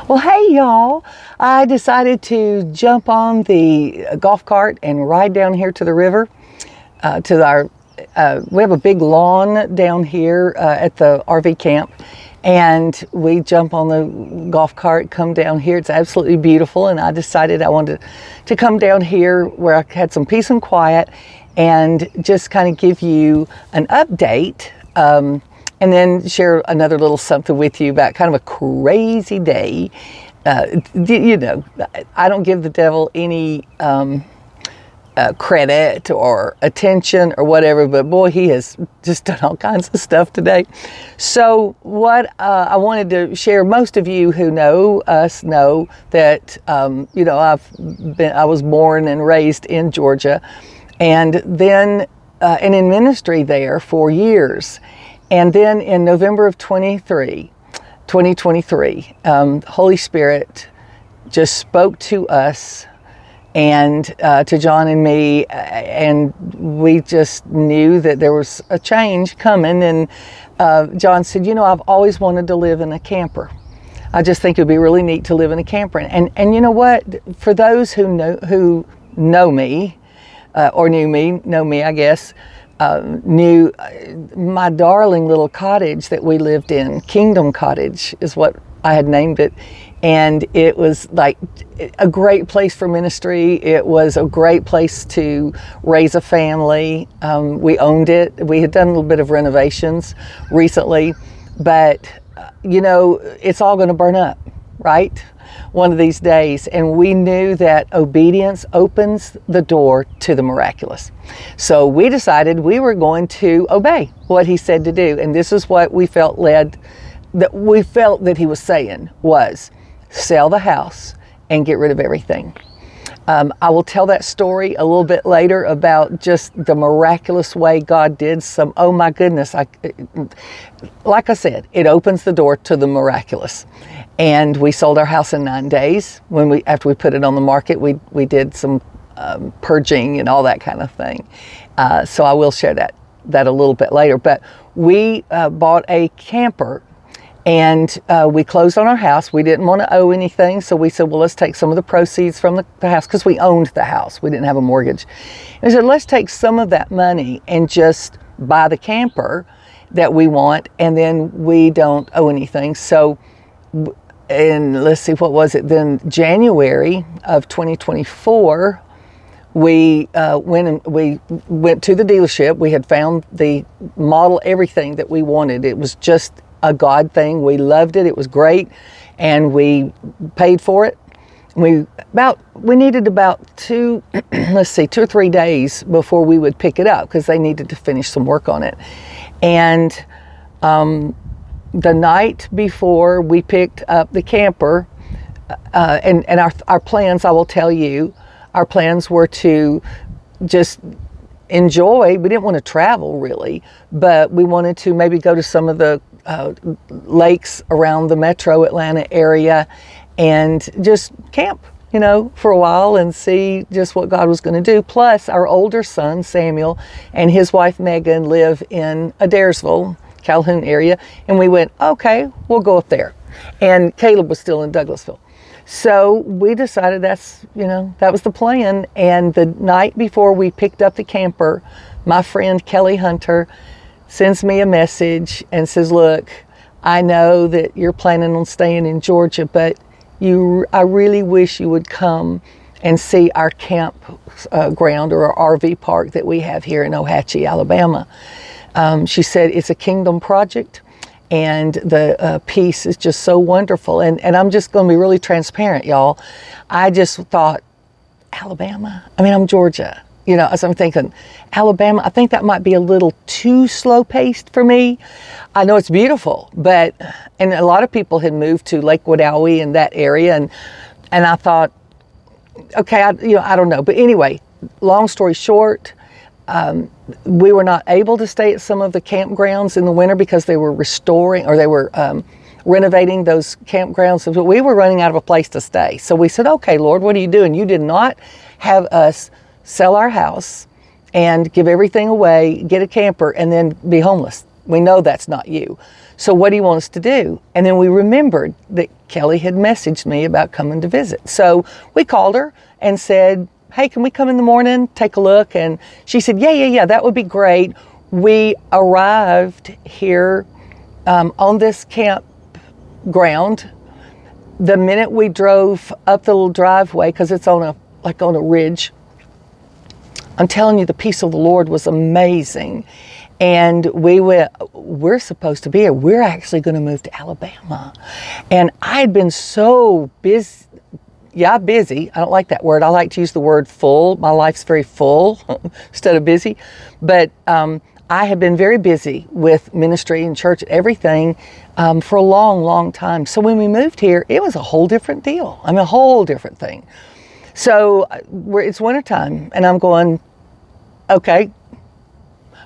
Well, hey y'all, I decided to jump on the golf cart and ride down here to the river, to our, we have a big lawn down here at the RV camp, and we jump on the golf cart, come down here. It's absolutely beautiful, and I decided I wanted to come down here where I had some peace and quiet and just kind of give you an update. And then share another little something with you about kind of a crazy day. You know, I don't give the devil any credit or attention or whatever, but boy, he has just done all kinds of stuff today. So what I wanted to share, most of you who know us know that, you know, I was born and raised in Georgia, and then and in ministry there for years. And then in November of 2023, Holy Spirit just spoke to us and to John and me, and we just knew that there was a change coming. And John said, you know, I've always wanted to live in a camper. I just think it would be really neat to live in a camper. And you know what? For those who know me, or know me, I guess, knew my darling little cottage that we lived in. Kingdom Cottage is what I had named it. And it was like a great place for ministry. It was a great place to raise a family. We owned it. We had done a little bit of renovations recently, but you know, it's all going to burn up, right? One of these days. And we knew that obedience opens the door to the miraculous. So we decided we were going to obey what he said to do. And this is what we felt that he was saying was, sell the house and get rid of everything. I will tell that story a little bit later about just the miraculous way God did some, oh my goodness, like I said, it opens the door to the miraculous. And we sold our house in 9 days. After we put it on the market, we did some purging and all that kind of thing. So I will share that a little bit later. But we bought a camper, and we closed on our house. We didn't want to owe anything, so we said, well, let's take some of the proceeds from the house, because we owned the house. We didn't have a mortgage. And we said, let's take some of that money and just buy the camper that we want, and then we don't owe anything. So, and let's see, what was it then? January of 2024, we went to the dealership. We had found the model, everything that we wanted. It was just a God thing. We loved it. It was great. And we paid for it. We needed about 2 or 3 days before we would pick it up, because they needed to finish some work on it. And the night before we picked up the camper, and our plans, I will tell you, our plans were to just enjoy. We didn't want to travel really, but we wanted to maybe go to some of the lakes around the metro Atlanta area and just camp, you know, for a while and see just what God was going to do. Plus, our older son, Samuel, and his wife, Megan, live in Adairsville, Calhoun area. And we went, okay, we'll go up there. And Caleb was still in Douglasville. So we decided that was the plan. And the night before we picked up the camper, my friend Kelly Hunter sends me a message and says, look, I know that you're planning on staying in Georgia, but I really wish you would come and see our camp ground, or our RV park that we have here in Ohatchee, Alabama. She said it's a kingdom project, and the piece is just so wonderful. And I'm just going to be really transparent, y'all. I just thought, Alabama? I mean, I'm Georgia. You know, as I'm thinking, Alabama, I think that might be a little too slow paced for me. I know it's beautiful, and a lot of people had moved to Lake Wedowee in that area. And I thought, okay, I don't know. But anyway, long story short, we were not able to stay at some of the campgrounds in the winter because they were restoring, or they were renovating those campgrounds. So we were running out of a place to stay. So we said, okay, Lord, what are you doing? You did not have us sell our house and give everything away, get a camper, and then be homeless. We know that's not you. So what do you want us to do? And then we remembered that Kelly had messaged me about coming to visit. So we called her and said, hey, can we come in the morning, take a look? And she said, yeah, that would be great. We arrived here on this campground. The minute we drove up the little driveway, because it's on a ridge, I'm telling you, the peace of the Lord was amazing. And we went, we're supposed to be here. We're actually going to move to Alabama. And I had been so busy. Yeah, busy. I don't like that word. I like to use the word full. My life's very full instead of busy. But I have been very busy with ministry and church and everything for a long, long time. So when we moved here, it was a whole different deal. I mean, a whole different thing. So it's wintertime, and I'm going, okay,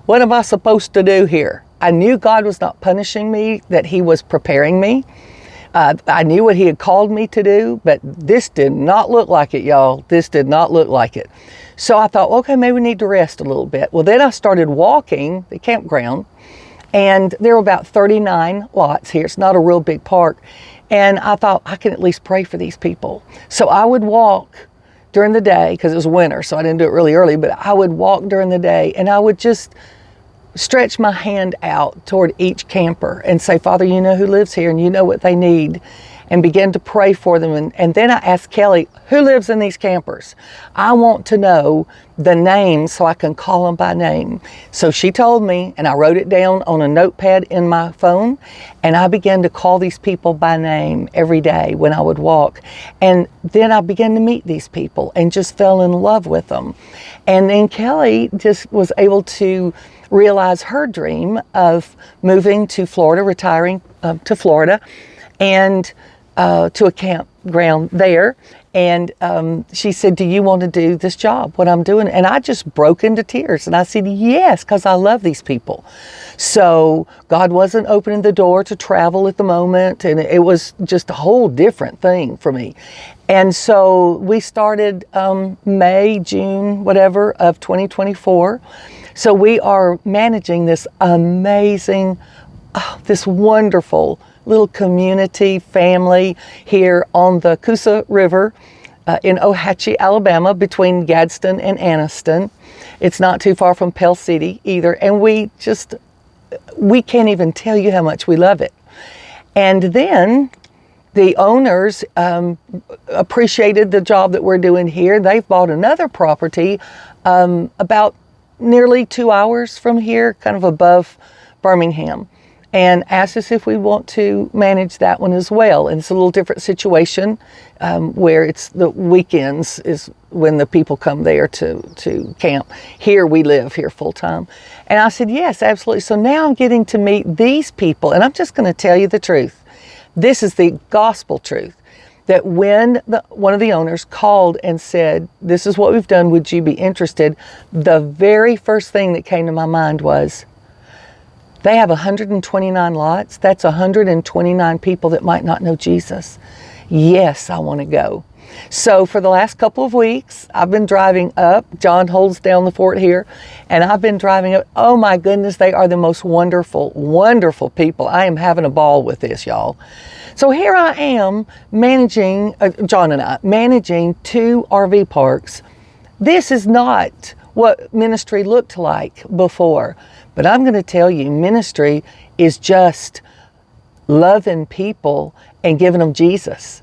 what am I supposed to do here? I knew God was not punishing me, that He was preparing me. I knew what He had called me to do, but this did not look like it, y'all. This did not look like it. So I thought, okay, maybe we need to rest a little bit. Well, then I started walking the campground, and there were about 39 lots here. It's not a real big park. And I thought, I can at least pray for these people. So I would walk during the day, because it was winter, so I didn't do it really early, but I would walk during the day, and I would just stretch my hand out toward each camper and say, Father, you know who lives here and you know what they need, and begin to pray for them. And then I asked Kelly, who lives in these campers? I want to know the names so I can call them by name. So she told me, and I wrote it down on a notepad in my phone, and I began to call these people by name every day when I would walk. And then I began to meet these people and just fell in love with them. And then Kelly just was able to realize her dream of moving to Florida, retiring to Florida, and to a campground there. And she said, do you want to do this job, what I'm doing? And I just broke into tears. And I said, yes, because I love these people. So God wasn't opening the door to travel at the moment. And it was just a whole different thing for me. And so we started May, June, whatever, of 2024. So we are managing this amazing, this wonderful little community family here on the Coosa River in Ohatchee, Alabama, between Gadsden and Anniston. It's not too far from Pell City either. And we can't even tell you how much we love it. And then the owners appreciated the job that we're doing here. They've bought another property about nearly 2 hours from here, kind of above Birmingham, and asked us if we want to manage that one as well. And it's a little different situation where it's the weekends is when the people come there to camp. Here we live here full time. And I said, yes, absolutely. So now I'm getting to meet these people, and I'm just going to tell you the truth. This is the gospel truth. That when one of the owners called and said, this is what we've done, would you be interested? The very first thing that came to my mind was, they have 129 lots. That's 129 people that might not know Jesus. Yes, I want to go. So for the last couple of weeks, I've been driving up. John holds down the fort here, and I've been driving up. Oh my goodness, they are the most wonderful, wonderful people. I am having a ball with this, y'all. So here I am managing, John and I, managing 2 RV parks. This is not what ministry looked like before. But I'm going to tell you, ministry is just loving people and giving them Jesus.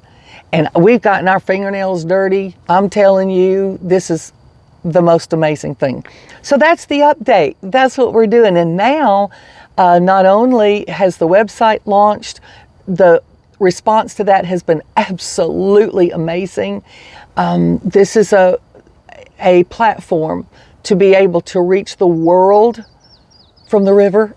And we've gotten our fingernails dirty. I'm telling you, this is the most amazing thing. So that's the update. That's what we're doing. And now, not only has the website launched, the response to that has been absolutely amazing. This is a platform to be able to reach the world from the river.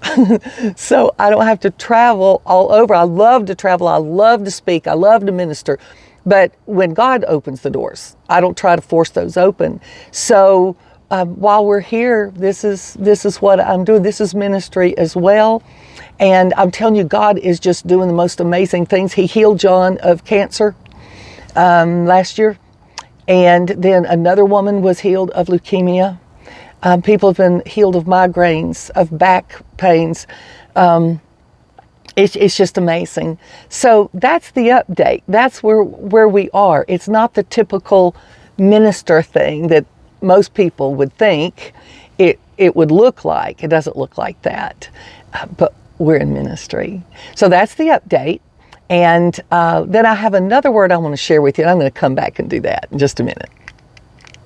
So I don't have to travel all over. I love to travel. I love to speak. I love to minister. But when God opens the doors, I don't try to force those open. So while we're here, this is what I'm doing. This is ministry as well. And I'm telling you, God is just doing the most amazing things. He healed John of cancer last year. And then another woman was healed of leukemia. People have been healed of migraines, of back pains. It's just amazing. So that's the update. That's where we are. It's not the typical minister thing that most people would think it would look like. It doesn't look like that, but we're in ministry. So that's the update. And then I have another word I want to share with you. And I'm going to come back and do that in just a minute.